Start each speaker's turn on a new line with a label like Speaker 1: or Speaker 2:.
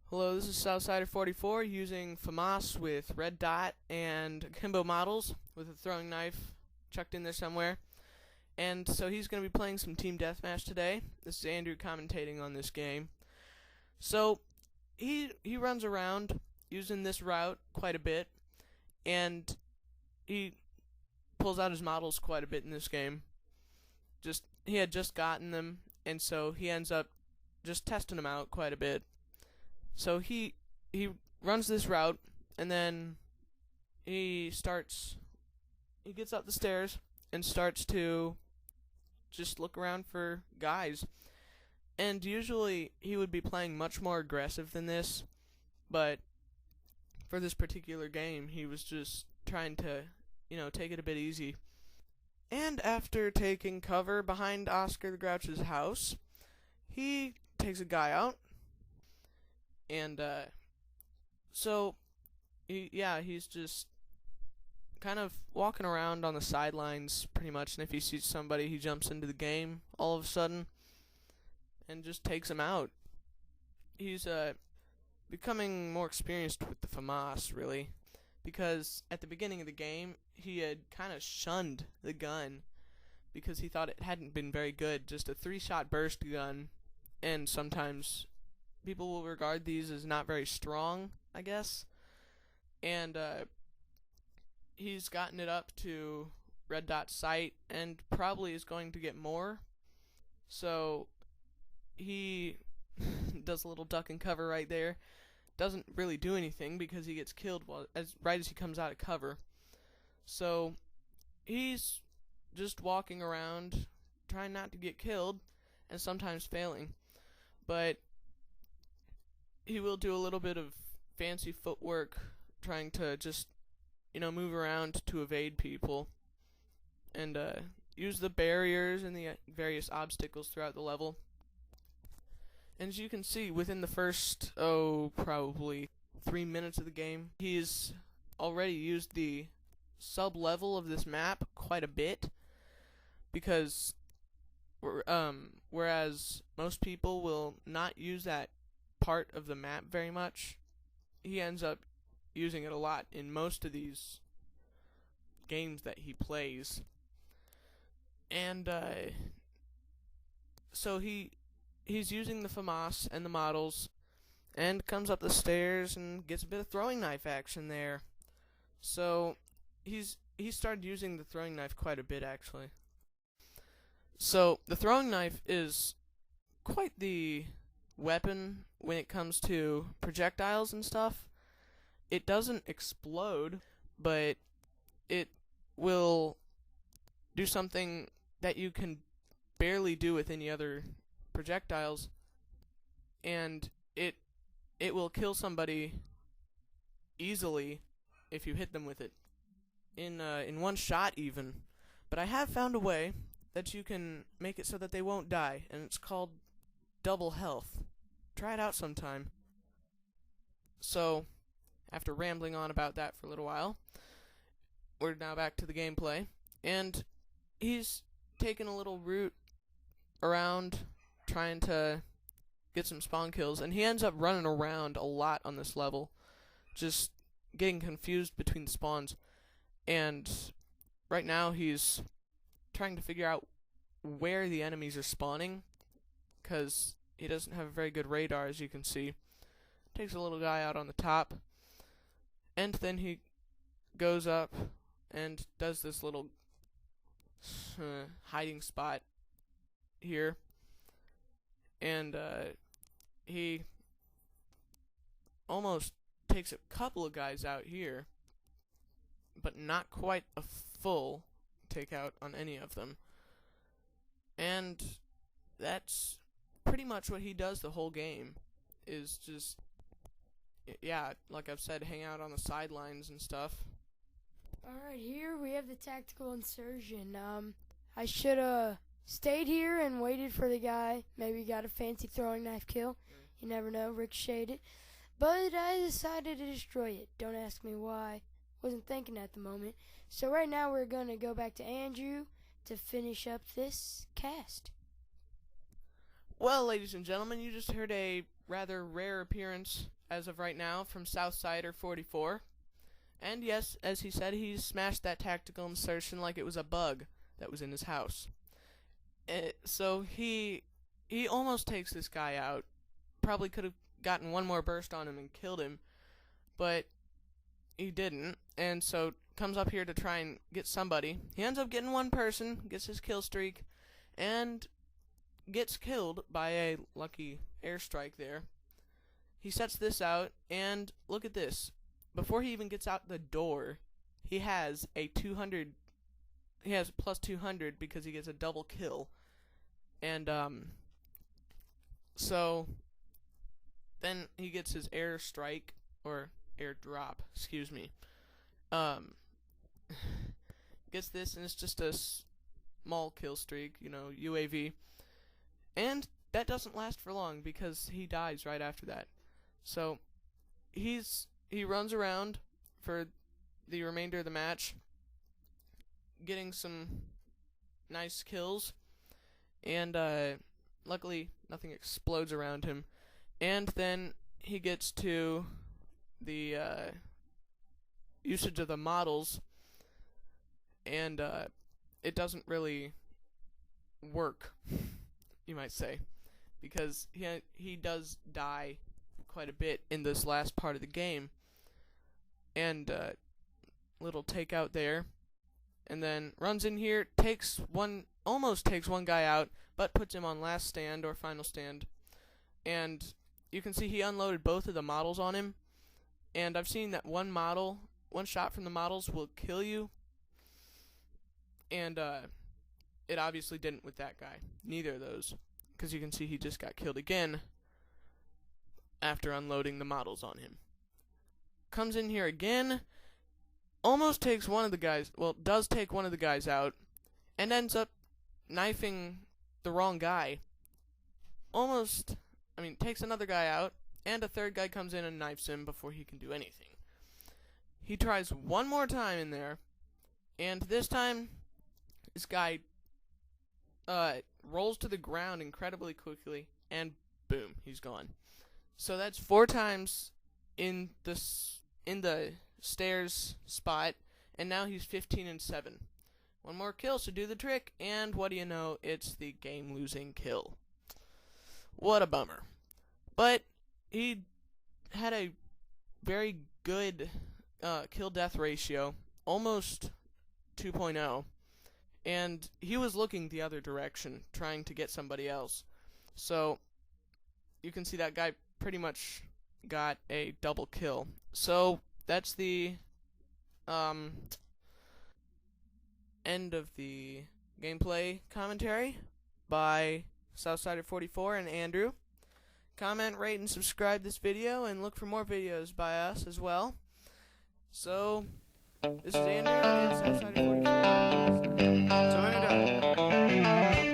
Speaker 1: Hello, this is Southsider44 using FAMAS with red dot and Kimbo models with a throwing knife chucked in there somewhere. And so he's going to be playing some Team Deathmatch today. This is Andrew commentating on this game. So he runs around using this route quite a bit, and he pulls out his models quite a bit in this game. He had just gotten them, and so he ends up just testing them out quite a bit. So he runs this route, and then he gets up the stairs and starts to just look around for guys. And usually he would be playing much more aggressive than this, but for this particular game he was just trying to, take it a bit easy. And after taking cover behind Oscar the Grouch's house, he takes a guy out. And he's just kind of walking around on the sidelines pretty much, and if he sees somebody, he jumps into the game all of a sudden and just takes him out. He's becoming more experienced with the FAMAS, really, because at the beginning of the game, he had kind of shunned the gun because he thought it hadn't been very good, just a 3-shot burst gun, and sometimes people will regard these as not very strong, I guess. And he's gotten it up to red dot sight and probably is going to get more. So he does a little duck and cover right there. Doesn't really do anything because he gets killed right as he comes out of cover. So he's just walking around trying not to get killed and sometimes failing. But he will do a little bit of fancy footwork trying to just, move around to evade people and use the barriers and the various obstacles throughout the level. And as you can see, within the first, probably 3 minutes of the game, he's already used the sub-level of this map quite a bit, because whereas most people will not use that part of the map very much, he ends up using it a lot in most of these games that he plays. And so he's using the FAMAS and the models and comes up the stairs and gets a bit of throwing knife action there. So he started using the throwing knife quite a bit, actually. So the throwing knife is quite the weapon when it comes to projectiles and stuff. It doesn't explode, but it will do something that you can barely do with any other projectiles, and it will kill somebody easily if you hit them with it in one shot even. But I have found a way that you can make it so that they won't die, and it's called double health. Try it out sometime. So, after rambling on about that for a little while, we're now back to the gameplay, and he's taking a little route around trying to get some spawn kills, and he ends up running around a lot on this level, just getting confused between the spawns. And right now he's trying to figure out where the enemies are spawning, because he doesn't have a very good radar, as you can see. Takes a little guy out on the top, and then he goes up and does this little hiding spot here, and he almost takes a couple of guys out here, but not quite a full takeout on any of them. And that's pretty much what he does the whole game, is just, like I've said, hang out on the sidelines and stuff.
Speaker 2: Alright, here we have the tactical insertion. I should have stayed here and waited for the guy. Maybe got a fancy throwing knife kill. You never know, ricocheted it. But I decided to destroy it. Don't ask me why. Wasn't thinking at the moment. So right now we're going to go back to Andrew to finish up this cast.
Speaker 1: Well, ladies and gentlemen, you just heard a rather rare appearance as of right now from Southsider 44. And yes, as he said, he smashed that tactical insertion like it was a bug that was in his house. So he almost takes this guy out. Probably could have gotten one more burst on him and killed him, but he didn't. And so comes up here to try and get somebody. He ends up getting one person, gets his kill streak, and gets killed by a lucky airstrike there. He sets this out, and look at this. Before he even gets out the door, he has a 200. He has plus 200 because he gets a double kill. And so then he gets his airstrike or airdrop, excuse me. Gets this, and it's just a small kill streak, UAV. And that doesn't last for long because he dies right after that. So he runs around for the remainder of the match, getting some nice kills, and luckily nothing explodes around him. And then he gets to the usage of the models, and it doesn't really work, you might say, because he does die quite a bit in this last part of the game. And little takeout there, and then runs in here, almost takes one guy out, but puts him on last stand or final stand. And you can see he unloaded both of the models on him. And I've seen that one shot from the models will kill you. And it obviously didn't with that guy. Neither of those. Because you can see he just got killed again after unloading the models on him. Comes in here again, almost takes one of the guys, does take one of the guys out, and ends up knifing the wrong guy. Takes another guy out, and a third guy comes in and knifes him before he can do anything. He tries one more time in there, and this time, this guy rolls to the ground incredibly quickly, and boom, he's gone. So that's 4 times in the stairs spot, and now he's 15-7. One more kill should do the trick, and what do you know, it's the game-losing kill. What a bummer. But he had a very good kill-death ratio, almost 2.0, and he was looking the other direction, trying to get somebody else. So you can see that guy pretty much got a double kill. So that's the end of the gameplay commentary by Southsider44 and Andrew. Comment, rate, and subscribe this video, and look for more videos by us as well. So this is Andrew and Southsider44. Signing out.